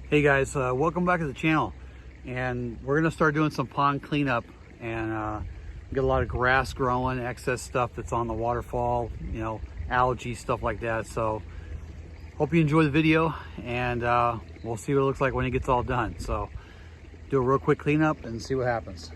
Hey guys, welcome back to the channel. And we're gonna start doing some pond cleanup and get a lot of grass growing, excess stuff that's on the waterfall, you know, algae, stuff like that. So hope you enjoy the video, and we'll see what it looks like when it gets all done. So do a real quick cleanup and see what happens.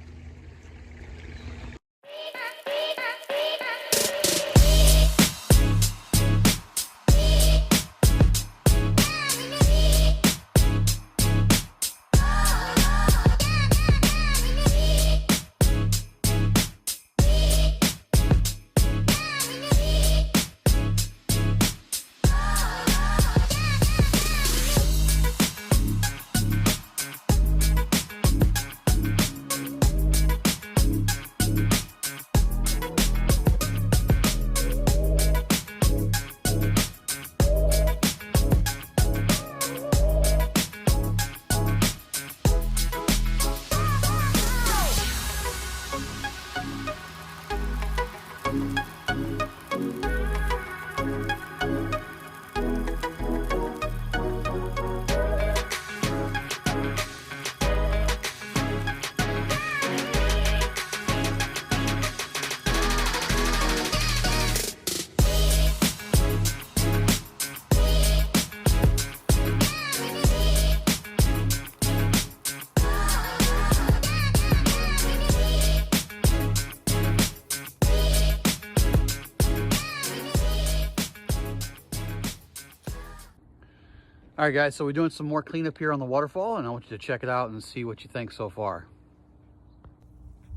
All right guys, so we're doing some more cleanup here on the waterfall, and I want you to check it out and see what you think so far.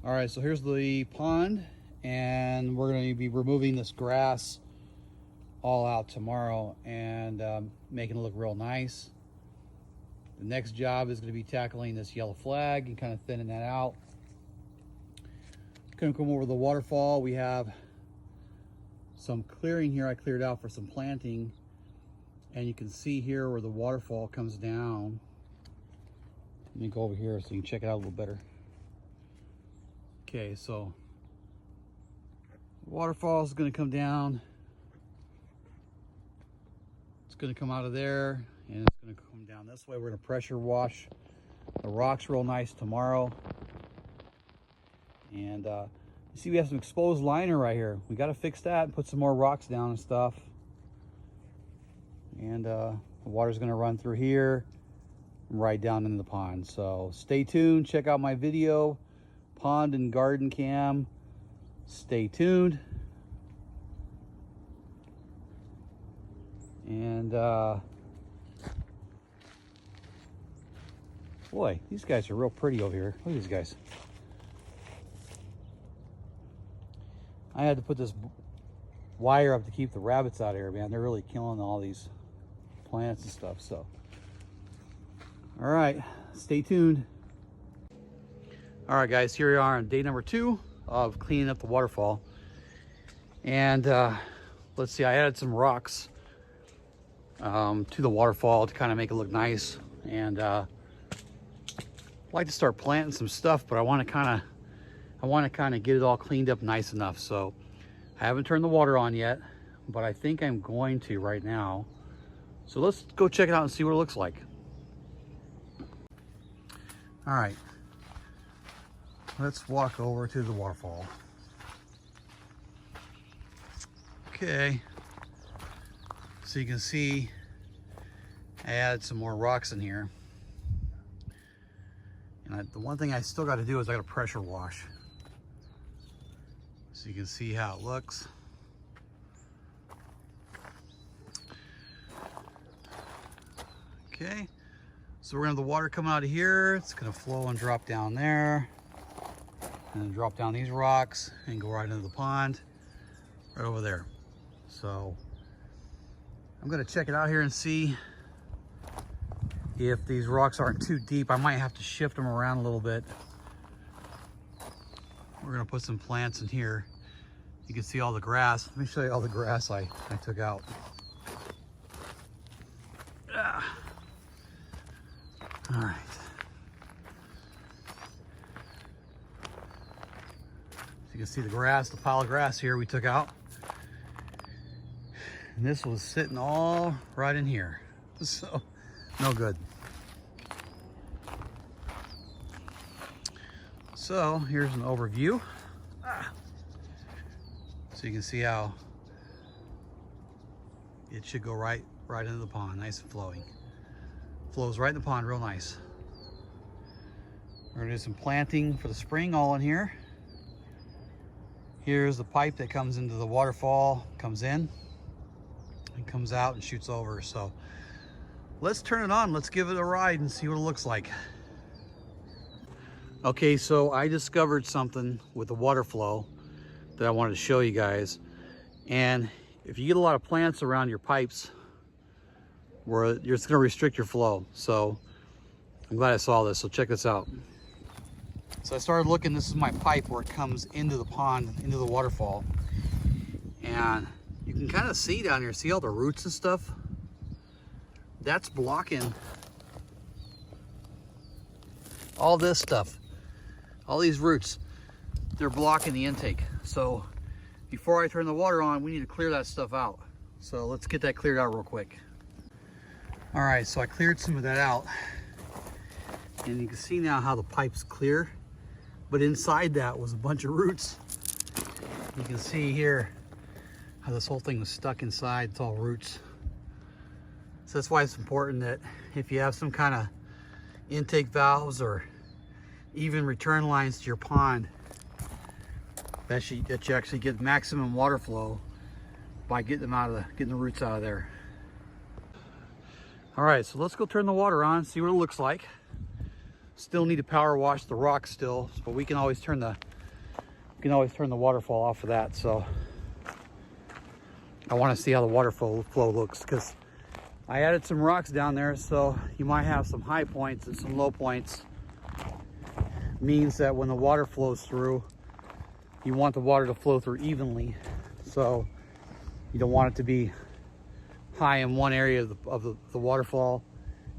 All right, so here's the pond, and we're going to be removing this grass all out tomorrow and making it look real nice. The next job is going to be tackling this yellow flag and kind of thinning that out. Going to come over the waterfall. We have some clearing here I cleared out for some planting. And you can see here where the waterfall comes down. Let me go over here so you can check it out a little better. Okay, so the waterfall is going to come down. It's going to come out of there, and it's going to come down this way. We're going to pressure wash the rocks real nice tomorrow. And you see we have some exposed liner right here. We got to fix that and put some more rocks down and stuff. And the water's going to run through here right down into the pond. So stay tuned, check out my video, pond and garden cam. Stay tuned. And boy, these guys are real pretty over here. Look at these guys. I had to put this wire up to keep the rabbits out of here, man. They're really killing all these plants and stuff. So all right, stay tuned. All right guys, here we are on day number 2 of cleaning up the waterfall. And let's see, I added some rocks to the waterfall to kind of make it look nice. And I'd like to start planting some stuff, but I want to kind of get it all cleaned up nice enough. So I haven't turned the water on yet, but I think I'm going to right now. So let's go check it out and see what it looks like. All right, let's walk over to the waterfall. Okay, so you can see I added some more rocks in here. And the one thing I still got to do is I got to pressure wash. So you can see how it looks. Okay, so we're gonna have the water coming out of here. It's gonna flow and drop down there, and then drop down these rocks and go right into the pond, right over there. So I'm gonna check it out here and see if these rocks aren't too deep. I might have to shift them around a little bit. We're gonna put some plants in here. You can see all the grass. Let me show you all the grass I took out. All right. So you can see the grass, the pile of grass here we took out. And this was sitting all right in here. So, no good. So here's an overview. So you can see how it should go right into the pond, nice and flowing. Flows right in the pond, real nice. We're gonna do some planting for the spring all in here. Here's the pipe that comes into the waterfall, comes in and comes out and shoots over. So let's turn it on, let's give it a ride and see what it looks like. Okay, so I discovered something with the water flow that I wanted to show you guys. And if you get a lot of plants around your pipes, where it's going to restrict your flow. So I'm glad I saw this, so check this out. So I started looking, this is my pipe where it comes into the pond, into the waterfall. And you can kind of see down here, see all the roots and stuff? That's blocking all this stuff. All these roots, they're blocking the intake. So before I turn the water on, we need to clear that stuff out. So let's get that cleared out real quick. All right, so I cleared some of that out. And you can see now how the pipe's clear. But inside that was a bunch of roots. You can see here how this whole thing was stuck inside. It's all roots. So that's why it's important that if you have some kind of intake valves or even return lines to your pond, that you actually get maximum water flow by getting the roots out of there. All right, so let's go turn the water on, see what it looks like. Still need to power wash the rocks still, but we can always turn the waterfall off of that. So I want to see how the water flow looks, because I added some rocks down there, so you might have some high points and some low points. Means that when the water flows through, you want the water to flow through evenly. So you don't want it to be high in one area of the waterfall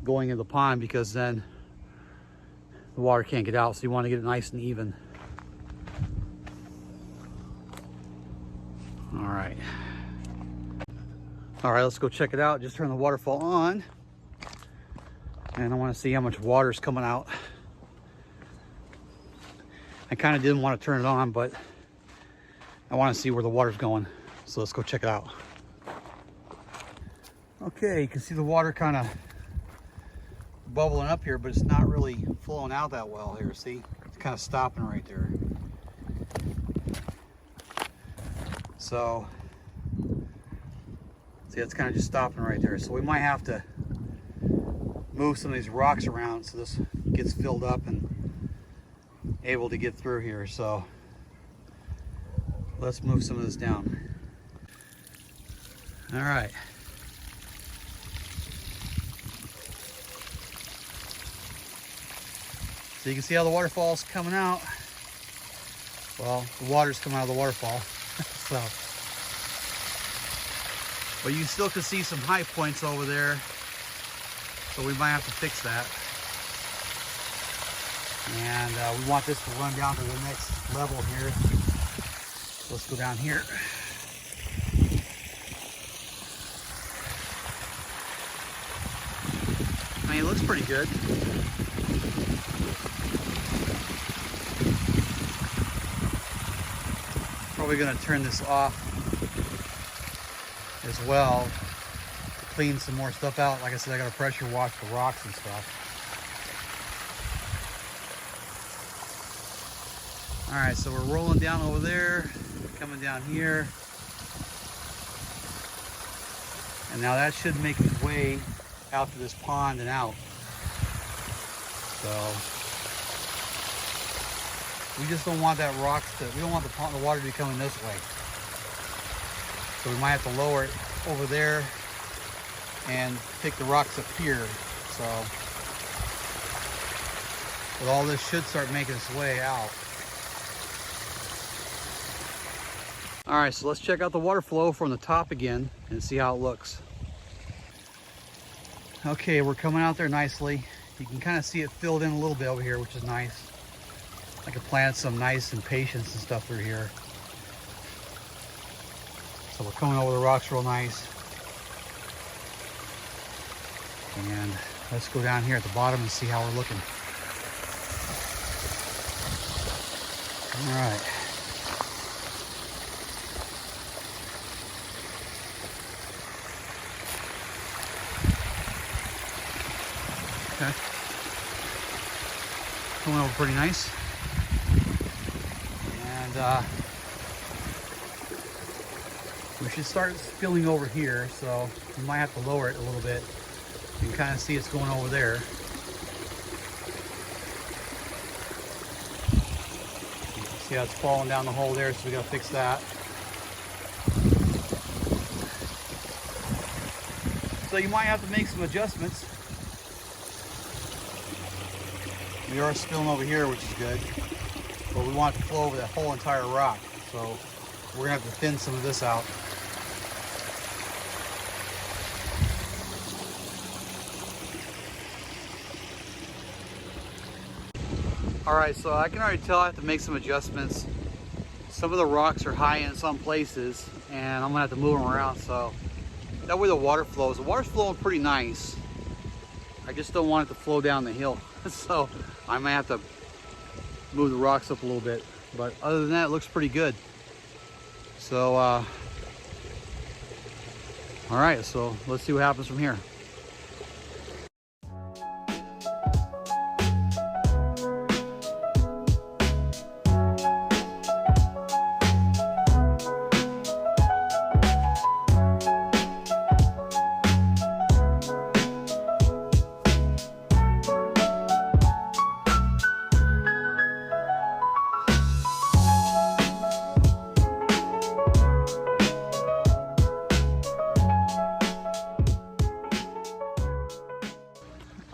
going in the pond, because then the water can't get out. So you want to get it nice and even. All right, let's go check it out. Just turn the waterfall on, and I want to see how much water is coming out. I kind of didn't want to turn it on, but I want to see where the water's going. So let's go check it out. Okay, you can see the water kind of bubbling up here, but it's not really flowing out that well here. See, it's kind of stopping right there. So, see, it's kind of just stopping right there. So we might have to move some of these rocks around so this gets filled up and able to get through here. So let's move some of this down. All right. So you can see how the waterfall's coming out. Well, the water's coming out of the waterfall. So, but you still can see some high points over there. So we might have to fix that. And we want this to run down to the next level here. So let's go down here. I mean, it looks pretty good. Probably going to turn this off as well to clean some more stuff out. Like I said, I got to pressure wash the rocks and stuff. All right, so we're rolling down over there, coming down here. And now that should make its way out to this pond and out. So we just don't want that we don't want the water to be coming this way. So we might have to lower it over there and pick the rocks up here. So, but all this should start making its way out. All right, so let's check out the water flow from the top again and see how it looks. Okay, we're coming out there nicely. You can kind of see it filled in a little bit over here, which is nice. I can plant some nice impatiens and stuff through here. So we're coming over the rocks real nice. And let's go down here at the bottom and see how we're looking. All right. Okay. Going over pretty nice. And we should start spilling over here, so we might have to lower it a little bit. You can kind of see it's going over there. See how it's falling down the hole there, so we gotta fix that. So you might have to make some adjustments. We are spilling over here, which is good, but we want it to flow over that whole entire rock. So we're gonna have to thin some of this out. All right, so I can already tell I have to make some adjustments. Some of the rocks are high in some places, and I'm gonna have to move them around so that way the water flows. The water's flowing pretty nice. I just don't want it to flow down the hill. So I might have to move the rocks up a little bit. But other than that, it looks pretty good. So, all right, so let's see what happens from here.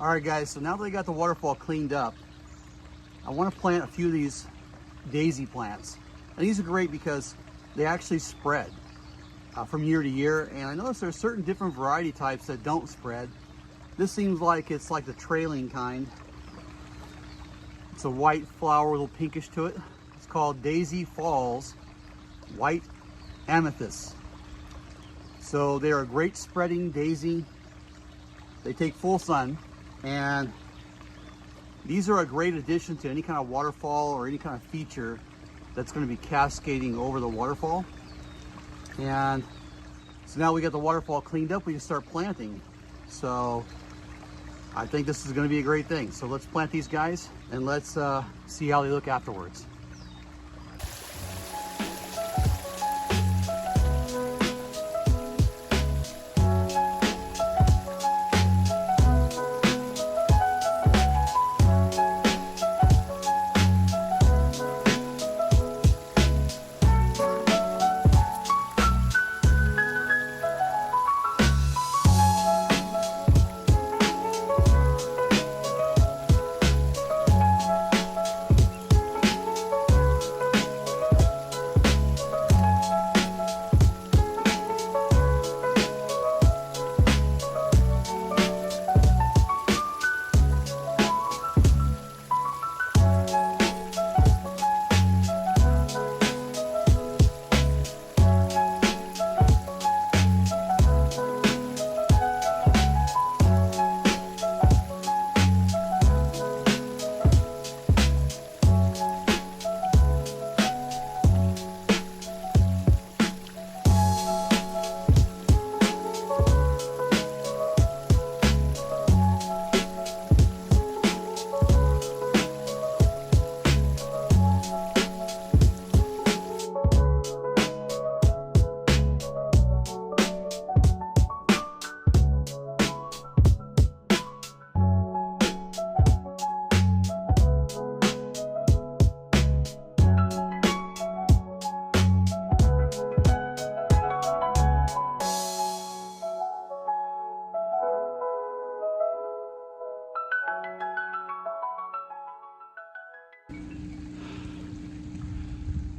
All right, guys, so now that I got the waterfall cleaned up, I want to plant a few of these daisy plants. And these are great because they actually spread from year to year. And I notice there's certain different variety types that don't spread. This seems like it's like the trailing kind. It's a white flower with a little pinkish to it. It's called Daisy Falls White Amethyst. So they're a great spreading daisy. They take full sun. And these are a great addition to any kind of waterfall or any kind of feature that's going to be cascading over the waterfall. And so now we got the waterfall cleaned up, we can start planting. So I think this is going to be a great thing. So let's plant these guys and let's see how they look afterwards.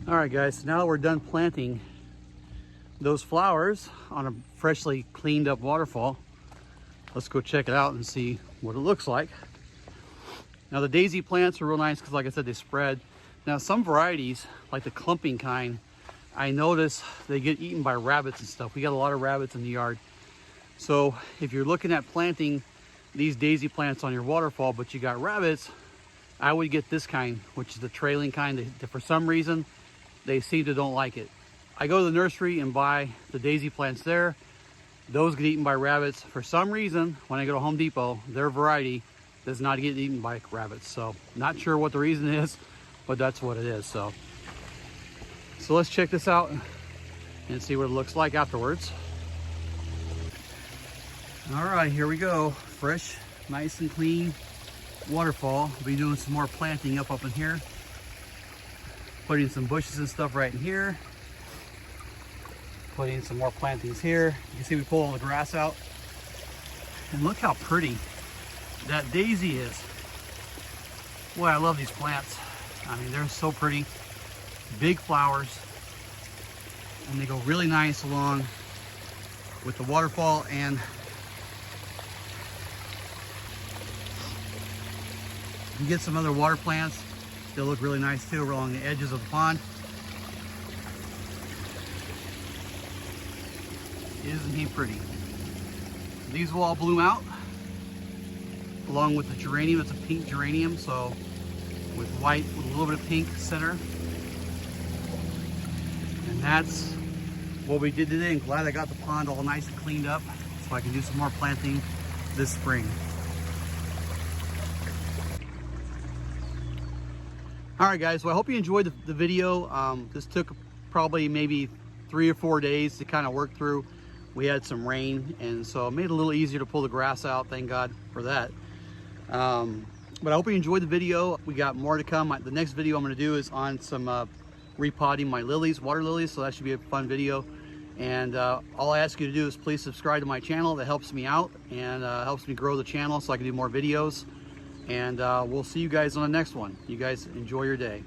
All right, guys, so now that we're done planting those flowers on a freshly cleaned up waterfall, let's go check it out and see what it looks like. Now the daisy plants are real nice because, like I said, they spread. Now some varieties, like the clumping kind, I notice they get eaten by rabbits and stuff. We got a lot of rabbits in the yard. So if you're looking at planting these daisy plants on your waterfall, but you got rabbits, I would get this kind, which is the trailing kind. For some reason, they seem to don't like it. I go to the nursery and buy the daisy plants there. Those get eaten by rabbits. For some reason, when I go to Home Depot, their variety does not get eaten by rabbits. So not sure what the reason is, but that's what it is. So let's check this out and see what it looks like afterwards. All right, here we go. Fresh, nice and clean waterfall. We'll be doing some more planting up in here. Putting some bushes and stuff right in here. Putting some more plantings here. You can see we pull all the grass out. And look how pretty that daisy is. Boy, I love these plants. I mean, they're so pretty. Big flowers. And they go really nice along with the waterfall. And you get some other water plants. They'll look really nice too along the edges of the pond. Isn't he pretty? These will all bloom out along with the geranium. It's a pink geranium, so with white with a little bit of pink center. And that's what we did today. I'm glad I got the pond all nice and cleaned up so I can do some more planting this spring. All right, guys, well, I hope you enjoyed the video. This took probably maybe 3 or 4 days to kind of work through. We had some rain, and so it made it a little easier to pull the grass out. Thank God for that. But I hope you enjoyed the video. We got more to come. The next video I'm going to do is on some repotting my lilies, water lilies, so that should be a fun video. And all I ask you to do is please subscribe to my channel. That helps me out and helps me grow the channel so I can do more videos. And we'll see you guys on the next one. You guys enjoy your day.